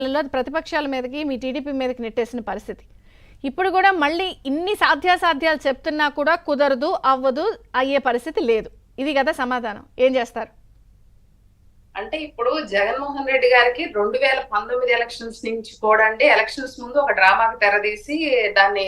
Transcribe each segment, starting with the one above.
ప్రతిపక్షాల మీదకి మీ టీడీపీ మీదకి నెట్టేసిన పరిస్థితి. ఇప్పుడు కూడా మళ్ళీ ఇన్ని సాధ్యాసాధ్యాలు చెప్తున్నా కూడా కుదరదు, అవ్వదు, అయ్యే పరిస్థితి లేదు. ఇది కదా సమాధానం. ఏం చేస్తారు? అంటే ఇప్పుడు జగన్మోహన్ రెడ్డి గారికి 2019 ఎలక్షన్స్ నుంచి కూడా అండి, ఎలక్షన్స్ ముందు ఒక డ్రామాకి తెరదీసి దాన్ని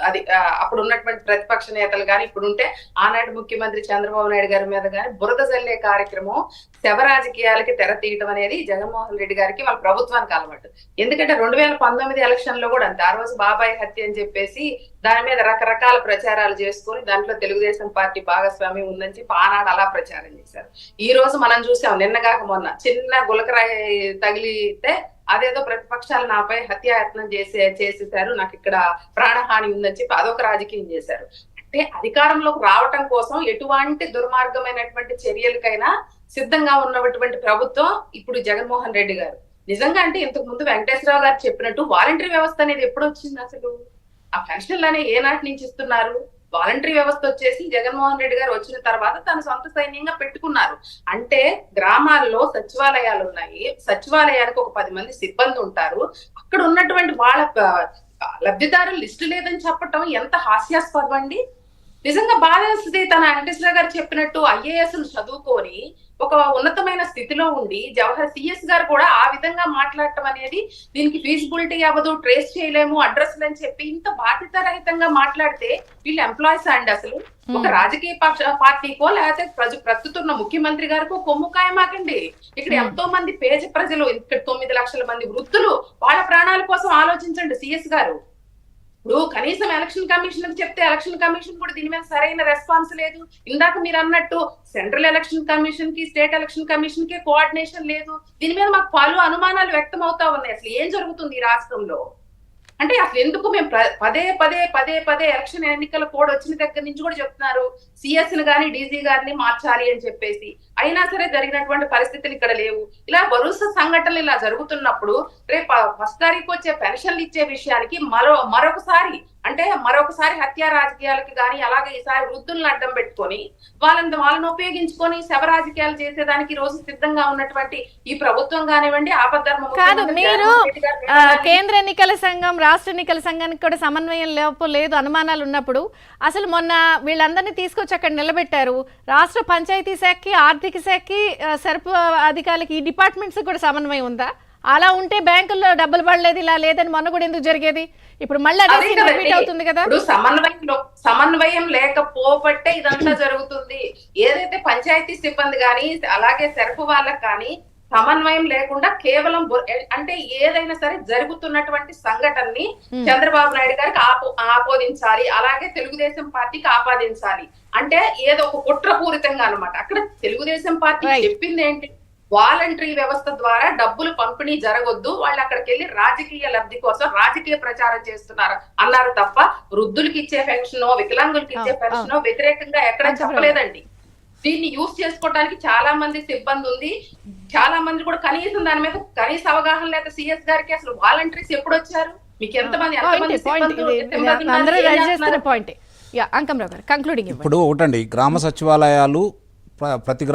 అది అప్పుడు ఉన్నటువంటి ప్రతిపక్ష నేతలు కానీ ఇప్పుడుంటే ఆనాటి ముఖ్యమంత్రి చంద్రబాబు నాయుడు గారి మీద కానీ బురద జల్లే కార్యక్రమం, శవ రాజకీయాలకి తెర తీయడం అనేది జగన్మోహన్ రెడ్డి గారికి వాళ్ళ ప్రభుత్వానికి అలవాటు. ఎందుకంటే 2019 ఎలక్షన్ లో కూడా అంతే. ఆ రోజు బాబాయ్ హత్య అని చెప్పేసి దాని మీద రకరకాల ప్రచారాలు చేసుకొని దాంట్లో తెలుగుదేశం పార్టీ భాగస్వామ్యం ఉందని చెప్పి ఆనాడు అలా ప్రచారం చేశారు. ఈ రోజు మనం చూసాం, నిన్నగాక మొన్న చిన్న గులకరాయి తగిలితే అదేదో ప్రతిపక్షాలు నాపై హత్యాయత్నం చేసేసారు, నాకు ఇక్కడ ప్రాణహాని ఉందని చెప్పి అదొక రాజకీయం చేశారు. అంటే అధికారంలోకి రావటం కోసం ఎటువంటి దుర్మార్గమైనటువంటి చర్యలకైనా సిద్ధంగా ఉన్నటువంటి ప్రభుత్వం ఇప్పుడు జగన్మోహన్ రెడ్డి గారు. నిజంగా అంటే ఇంతకు ముందు వెంకటేశ్వరరావు గారు చెప్పినట్టు వాలంటరీ వ్యవస్థ అనేది ఎప్పుడు వచ్చింది? అసలు ఆ పెన్షన్లు అనేవి ఏనాటి నుంచి ఇస్తున్నారు? వాలంటరీ వ్యవస్థ వచ్చేసి జగన్మోహన్ రెడ్డి గారు వచ్చిన తర్వాత తన సొంత సైన్యంగా పెట్టుకున్నారు. అంటే గ్రామాల్లో సచివాలయాలు ఉన్నాయి, సచివాలయానికి ఒక 10 మంది సిబ్బంది ఉంటారు. అక్కడ ఉన్నటువంటి వాళ్ళ లబ్ధిదారుల లిస్టు లేదని చెప్పటం ఎంత హాస్యాస్పదం అండి. నిజంగా బాధేస్తుంది. తన వెంకటేశ్వర గారు చెప్పినట్టు ఐఏఎస్ చదువుకొని ఒక ఉన్నతమైన స్థితిలో ఉండి జవహర్ సిఎస్ గారు కూడా ఆ విధంగా మాట్లాడటం అనేది దీనికి ఫీజిబిలిటీ అవ్వదు, ట్రేస్ చేయలేము అడ్రస్లు అని చెప్పి ఇంత బాధ్యతారహితంగా మాట్లాడితే వీళ్ళు ఎంప్లాయీస్ అండి? అసలు ఒక రాజకీయ పార్టీకో లేకపోతే ప్రస్తుతున్న ముఖ్యమంత్రి గారికో కొమ్ము కాయమాకండి. ఇక్కడ ఎంతో మంది పేద ప్రజలు, ఇక్కడ 9 లక్షల మంది వృద్ధులు, వాళ్ళ ప్రాణాల కోసం ఆలోచించండి సిఎస్ గారు. ఇప్పుడు కనీసం ఎలక్షన్ కమిషన్ చెప్తే ఎలక్షన్ కమిషన్ కూడా దీని మీద సరైన రెస్పాన్స్ లేదు. ఇందాక మీరు అన్నట్టు సెంట్రల్ ఎలక్షన్ కమిషన్ కి స్టేట్ ఎలక్షన్ కమిషన్ కి కోఆర్డినేషన్ లేదు. దీని మీద మాకు పలు అనుమానాలు వ్యక్తం అవుతా ఉన్నాయి. అసలు ఏం జరుగుతుంది ఈ రాష్ట్రంలో? అంటే అసలు ఎందుకు మేము పదే ఎలక్షన్ ఎన్నికల కోడ్ వచ్చిన దగ్గర నుంచి కూడా చెప్తున్నారు సిఎస్ ని గాని డీజీ గారిని మార్చాలి అని చెప్పేసి, అయినా సరే జరిగినటువంటి పరిస్థితులు ఇక్కడ లేవు. ఇలా వరుస సంఘటనలు ఇలా జరుగుతున్నప్పుడు రేపు 1 తారీఖు వచ్చే పెన్షన్లు ఇచ్చే విషయానికి మరొకసారి హత్యా రాజకీయాలకి కానీ అలాగే ఈసారి వృద్ధులను అడ్డం పెట్టుకొని వాళ్ళని ఉపయోగించుకొని శవ రాజకీయాలు చేసేదానికి ఈ రోజు సిద్ధంగా ఉన్నటువంటి ఈ ప్రభుత్వం కానివ్వండి, ఆపద్ధర్మ కాదు. మీరు కేంద్ర ఎన్నికల సంఘం, రాష్ట్ర ఎన్నికల సంఘానికి కూడా సమన్వయం లేదు, అనుమానాలు ఉన్నప్పుడు అసలు మొన్న వీళ్ళందరినీ తీసుకొచ్చి అక్కడ నిలబెట్టారు. రాష్ట్ర పంచాయతీ శాఖకి, ఆర్థిక శాఖకి, సర్ప అధికారులకి, ఈ డిపార్ట్మెంట్స్ కూడా సమన్వయం ఉందా? అలా ఉంటే బ్యాంకుల్లో డబ్బులు పడలేదు, ఇలా లేదని మొన్న కూడా ఎందుకు జరిగేది? ఇప్పుడు మళ్ళీ రిపీట్ అవుతుంది కదా. సమన్వయం లేకపోబట్టే ఇదంతా జరుగుతుంది. ఏదైతే పంచాయతీ సిబ్బంది కానీ అలాగే సెర్పు వాళ్ళకి కానీ సమన్వయం లేకుండా కేవలం అంటే ఏదైనా సరే జరుగుతున్నటువంటి సంఘటనని చంద్రబాబు నాయుడు గారికి ఆపోదించాలి, అలాగే తెలుగుదేశం పార్టీకి ఆపాదించాలి. అంటే ఏదో ఒక కుట్రపూరితంగా అన్నమాట. అక్కడ తెలుగుదేశం పార్టీ చెప్పింది ఏంటి? వాలంటరీ వ్యవస్థ ద్వారా డబ్బులు పంపిణీ జరగొద్దు, వాళ్ళు అక్కడికి వెళ్ళి రాజకీయ లబ్ధి కోసం రాజకీయ ప్రచారం చేస్తున్నారు అన్నారు తప్ప వృద్ధులకి ఇచ్చే పెన్షనో వికలాంగులకి ఇచ్చే పెన్షనో వ్యతిరేకంగా ఎక్కడ చెప్పలేదండి. దీన్ని యూజ్ చేసుకోవడానికి చాలా మంది సిబ్బంది ఉంది, చాలా మంది కూడా కనీసం దాని మీద కనీస అవగాహన లేక సిఎస్ గారికి అసలు వాలంటీర్స్ ఎప్పుడు వచ్చారు? మీకు ఎంతమంది ఇప్పుడు ఒకటండి, గ్రామ సచివాలయాలు ప్రతి గ్రామ